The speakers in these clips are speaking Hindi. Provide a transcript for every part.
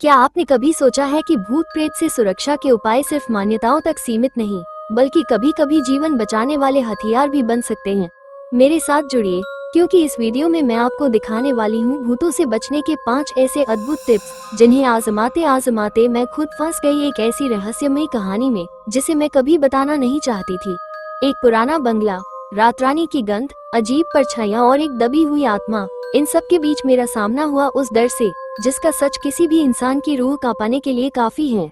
क्या आपने कभी सोचा है कि भूत प्रेत से सुरक्षा के उपाय सिर्फ मान्यताओं तक सीमित नहीं, बल्कि कभी कभी जीवन बचाने वाले हथियार भी बन सकते हैं। मेरे साथ जुड़िए, क्योंकि इस वीडियो में मैं आपको दिखाने वाली हूँ भूतों से बचने के 5 ऐसे अद्भुत टिप्स, जिन्हें आजमाते आजमाते मैं खुद फंस गई एक ऐसी रहस्यमयी कहानी में, जिसे मैं कभी बताना नहीं चाहती थी। एक पुराना बंगला, रातरानी की गंध, अजीब परछाइयाँ और एक दबी हुई आत्मा, इन सब के बीच मेरा सामना हुआ उस डर से, जिसका सच किसी भी इंसान की रूह कांपने के लिए काफी है।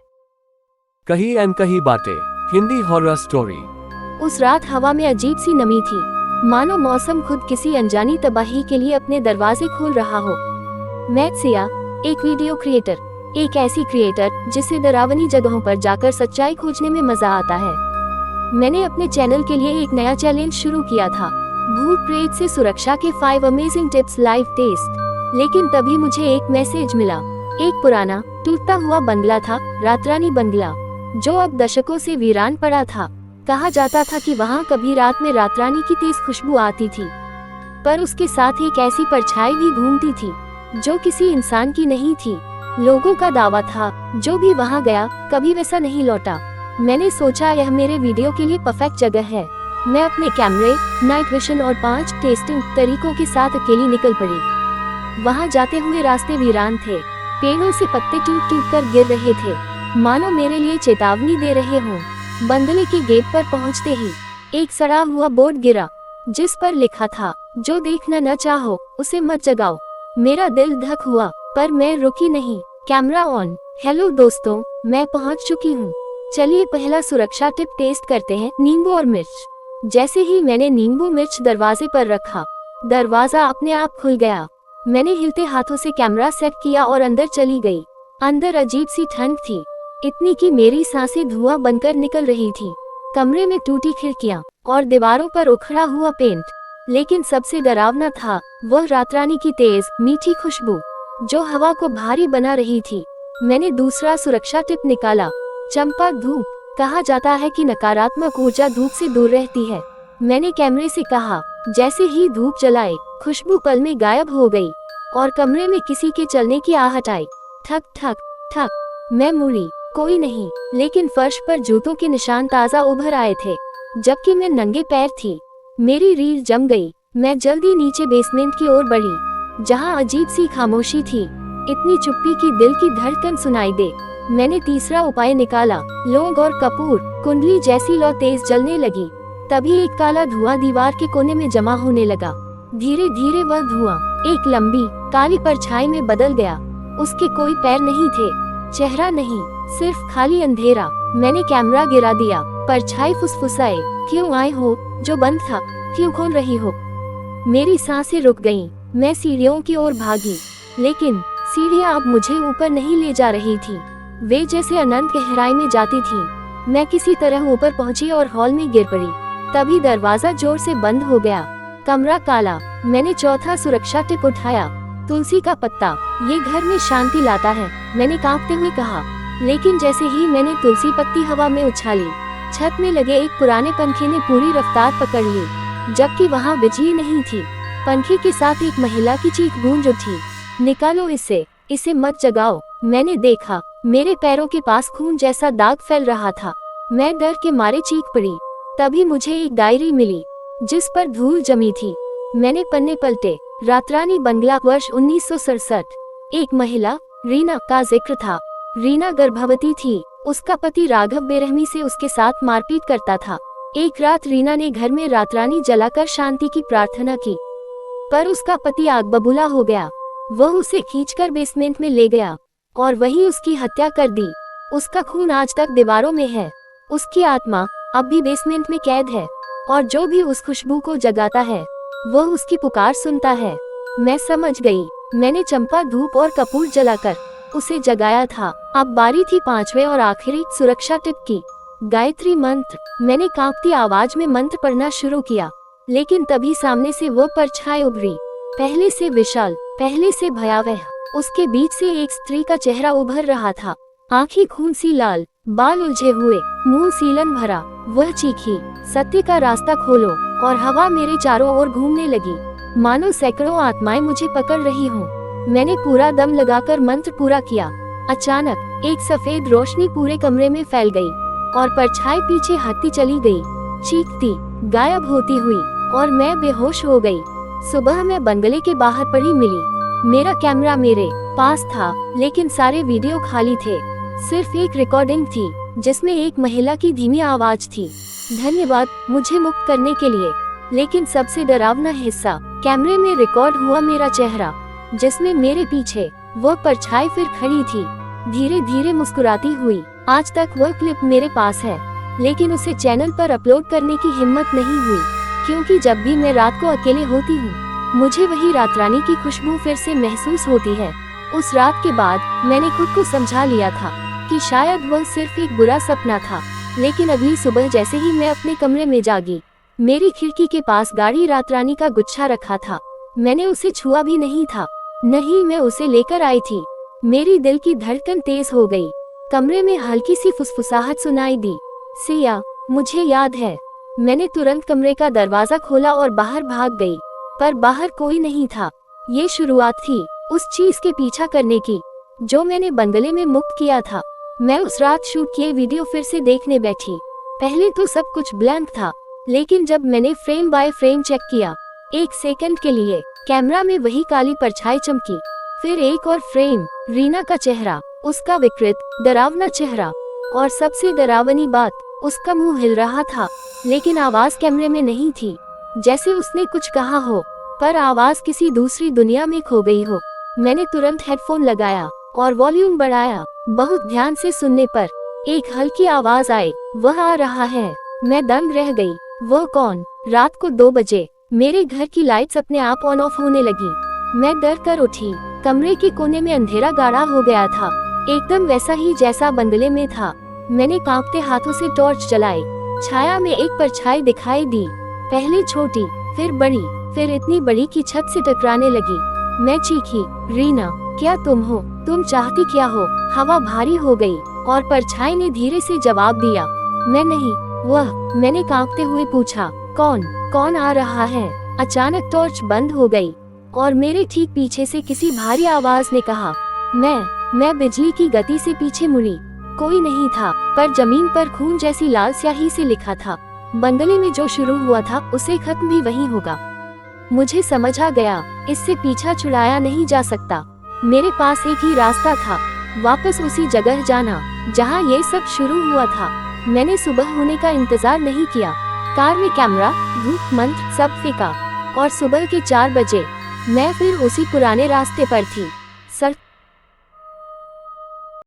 कही अनकही बातें, हिंदी हॉरर स्टोरी। उस रात हवा में अजीब सी नमी थी, मानो मौसम खुद किसी अनजानी तबाही के लिए अपने दरवाजे खोल रहा हो। मैं सिया, एक वीडियो क्रिएटर, एक ऐसी क्रिएटर जिसे डरावनी जगहों पर जाकर सच्चाई खोजने में मजा आता है। मैंने अपने चैनल के लिए एक नया चैलेंज शुरू किया था, भूत प्रेत से सुरक्षा के 5 अमेजिंग टिप्स लाइव टेस्ट। लेकिन तभी मुझे एक मैसेज मिला। एक पुराना टूटता हुआ बंगला था, रातरानी बंगला, जो अब दशकों से वीरान पड़ा था। कहा जाता था कि वहाँ कभी रात में रातरानी की तेज खुशबू आती थी, पर उसके साथ एक ऐसी परछाई भी घूमती थी जो किसी इंसान की नहीं थी। लोगों का दावा था, जो भी वहाँ गया कभी वैसा नहीं लौटा। मैंने सोचा यह मेरे वीडियो के लिए परफेक्ट जगह है। मैं अपने कैमरे, नाइट विजन और 5 टेस्टिंग तरीकों के साथ अकेली निकल पड़ी। वहाँ जाते हुए रास्ते वीरान थे, पेड़ों से पत्ते टूट टूट कर गिर रहे थे, मानो मेरे लिए चेतावनी दे रहे हों। बंगले के गेट पर पहुँचते ही एक सड़ा हुआ बोर्ड गिरा, जिस पर लिखा था, जो देखना न चाहो उसे मत जगाओ। मेरा दिल धक हुआ, पर मैं रुकी नहीं। Camera on. हेलो दोस्तों, मैं पहुँच चुकी हूँ। चलिए पहला सुरक्षा टिप टेस्ट करते हैं, नींबू और मिर्च। जैसे ही मैंने नींबू मिर्च दरवाजे पर रखा, दरवाजा अपने आप खुल गया। मैंने हिलते हाथों से कैमरा सेट किया और अंदर चली गई। अंदर अजीब सी ठंड थी, इतनी कि मेरी सांसें धुआं बनकर निकल रही थी। कमरे में टूटी खिड़कियां और दीवारों पर उखड़ा हुआ पेंट, लेकिन सबसे डरावना था वह रातरानी की तेज मीठी खुशबू, जो हवा को भारी बना रही थी। मैंने दूसरा सुरक्षा टिप निकाला, चंपा धूप। कहा जाता है कि नकारात्मक ऊर्जा धूप से दूर रहती है। मैंने कैमरे से कहा, जैसे ही धूप जलाए, खुशबू पल में गायब हो गई और कमरे में किसी के चलने की आहट आई। ठक ठक ठक। मैं मुड़ी, कोई नहीं, लेकिन फर्श पर जूतों के निशान ताजा उभर आए थे, जबकि मैं नंगे पैर थी। मेरी रीढ़ जम गई। मैं जल्दी नीचे बेसमेंट की ओर बढ़ी, जहां अजीब सी खामोशी थी, इतनी चुप्पी कि दिल की धड़कन सुनाई दे। मैंने तीसरा उपाय निकाला, लौंग और कपूर। कुंडली जैसी लौ तेज जलने लगी। तभी एक काला धुआं दीवार के कोने में जमा होने लगा। धीरे धीरे वह धुआं एक लंबी काली परछाई में बदल गया। उसके कोई पैर नहीं थे, चेहरा नहीं, सिर्फ खाली अंधेरा। मैंने कैमरा गिरा दिया। परछाई फुसफुसाए, क्यों आए हो? जो बंद था, क्यों खोल रही हो? मेरी सांसें रुक गईं। मैं सीढ़ियों की ओर भागी, लेकिन सीढ़ियां अब मुझे ऊपर नहीं ले जा रही थी, वे जैसे अनंत गहराई में जाती थी। मैं किसी तरह ऊपर पहुंची और हॉल में गिर पड़ी। तभी दरवाजा जोर से बंद हो गया। कमरा काला। मैंने चौथा सुरक्षा टिप उठाया, तुलसी का पत्ता, ये घर में शांति लाता है, मैंने कांपते हुए कहा। लेकिन जैसे ही मैंने तुलसी पत्ती हवा में उछाली, छत में लगे एक पुराने पंखे ने पूरी रफ्तार पकड़ ली, जबकि वहाँ बिजली नहीं थी। पंखे के साथ एक महिला की चीख गूंज उठी, निकालो इसे मत जगाओ। मैंने देखा, मेरे पैरों के पास खून जैसा दाग फैल रहा था। मैं डर के मारे चीख पड़ी। तभी मुझे एक डायरी मिली, जिस पर धूल जमी थी। मैंने पन्ने पलटे। रातरानी बंगला, वर्ष 1967। एक महिला, रीना, का जिक्र था। रीना गर्भवती थी। उसका पति राघव बेरहमी से उसके साथ मारपीट करता था। एक रात रीना ने घर में रातरानी जलाकर शांति की प्रार्थना की, पर उसका पति आग बबूला हो गया। वह उसे खींचकर बेसमेंट में ले गया और वहीं उसकी हत्या कर दी। उसका खून आज तक दीवारों में है। उसकी आत्मा अब भी बेसमेंट में कैद है, और जो भी उस खुशबू को जगाता है, वह उसकी पुकार सुनता है। मैं समझ गई। मैंने चंपा धूप और कपूर जलाकर उसे जगाया था। अब बारी थी 5वें और आखिरी सुरक्षा टिप की, गायत्री मंत्र। मैंने कांपती आवाज में मंत्र पढ़ना शुरू किया, लेकिन तभी सामने से वो परछाई उभरी, पहले से विशाल, पहले से भयावह। उसके बीच से एक स्त्री का चेहरा उभर रहा था, आंखें खून सी लाल, बाल उलझे हुए, मुंह सीलन भरा। वह चीखी, सत्य का रास्ता खोलो, और हवा मेरे चारों ओर घूमने लगी, मानो सैकड़ों आत्माएं मुझे पकड़ रही हों। मैंने पूरा दम लगाकर मंत्र पूरा किया। अचानक एक सफेद रोशनी पूरे कमरे में फैल गई और परछाई पीछे हटती चली गई, चीखती, गायब होती हुई, और मैं बेहोश हो गई। सुबह मैं बंगले के बाहर पड़ी मिली। मेरा कैमरा मेरे पास था, लेकिन सारे वीडियो खाली थे। सिर्फ एक रिकॉर्डिंग थी जिसमें एक महिला की धीमी आवाज थी, धन्यवाद मुझे मुक्त करने के लिए। लेकिन सबसे डरावना हिस्सा, कैमरे में रिकॉर्ड हुआ मेरा चेहरा, जिसमें मेरे पीछे वो परछाई फिर खड़ी थी, धीरे धीरे मुस्कुराती हुई। आज तक वह क्लिप मेरे पास है, लेकिन उसे चैनल पर अपलोड करने की हिम्मत नहीं हुई, क्योंकि जब भी मैं रात को अकेले होती हूँ, मुझे वही रात रानी की खुशबू फिर से महसूस होती है। उस रात के बाद मैंने खुद को समझा लिया था कि शायद वह सिर्फ एक बुरा सपना था। लेकिन अगली सुबह जैसे ही मैं अपने कमरे में जागी, मेरी खिड़की के पास गाढ़ी रात रानी का गुच्छा रखा था। मैंने उसे छुआ भी नहीं था, नहीं मैं उसे लेकर आई थी। मेरी दिल की धड़कन तेज हो गई। कमरे में हल्की सी फुसफुसाहट सुनाई दी, सिया मुझे याद है। मैंने तुरंत कमरे का दरवाजा खोला और बाहर भाग गई, पर बाहर कोई नहीं था। ये शुरुआत थी उस चीज के पीछा करने की जो मैंने बंगले में मुक्त किया था। मैं उस रात शूट किए वीडियो फिर से देखने बैठी। पहले तो सब कुछ ब्लैंक था, लेकिन जब मैंने फ्रेम बाय फ्रेम चेक किया, एक सेकंड के लिए कैमरा में वही काली परछाई चमकी। फिर एक और फ्रेम, रीना का चेहरा, उसका विकृत डरावना चेहरा, और सबसे डरावनी बात, उसका मुंह हिल रहा था, लेकिन आवाज कैमरे में नहीं थी। जैसे उसने कुछ कहा हो, पर आवाज किसी दूसरी दुनिया में खो गई हो। मैंने तुरंत हेडफोन लगाया और वॉल्यूम बढ़ाया। बहुत ध्यान से सुनने पर एक हल्की आवाज आई, वह आ रहा है। मैं दंग रह गई। वो कौन? रात को 2 बजे मेरे घर की लाइट्स अपने आप ऑन ऑफ होने लगी। मैं डर कर उठी। कमरे के कोने में अंधेरा गाढ़ा हो गया था, एकदम वैसा ही जैसा बंगले में था। मैंने कांपते हाथों से टॉर्च जलाई। छाया में एक परछाई दिखाई दी, पहले छोटी, फिर बड़ी, फिर इतनी बड़ी कि छत से टकराने लगी। मैं चीखी, रीना क्या तुम हो? तुम चाहती क्या हो? हवा भारी हो गई और परछाई ने धीरे से जवाब दिया, मैं नहीं, वह। मैंने कांपते हुए पूछा, कौन आ रहा है? अचानक टॉर्च बंद हो गई और मेरे ठीक पीछे से किसी भारी आवाज ने कहा, मैं बिजली की गति से पीछे मुड़ी। कोई नहीं था, पर जमीन पर खून जैसी लाल स्याही से लिखा था, बंगले में जो शुरू हुआ था उसे खत्म भी वही होगा। मुझे समझ आ गया, इससे पीछा छुड़ाया नहीं जा सकता। मेरे पास एक ही रास्ता था, वापस उसी जगह जाना जहां ये सब शुरू हुआ था। मैंने सुबह होने का इंतजार नहीं किया। कार में कैमरा, धूप, मंत्र सब फेंका और सुबह के 4 बजे मैं फिर उसी पुराने रास्ते पर थी।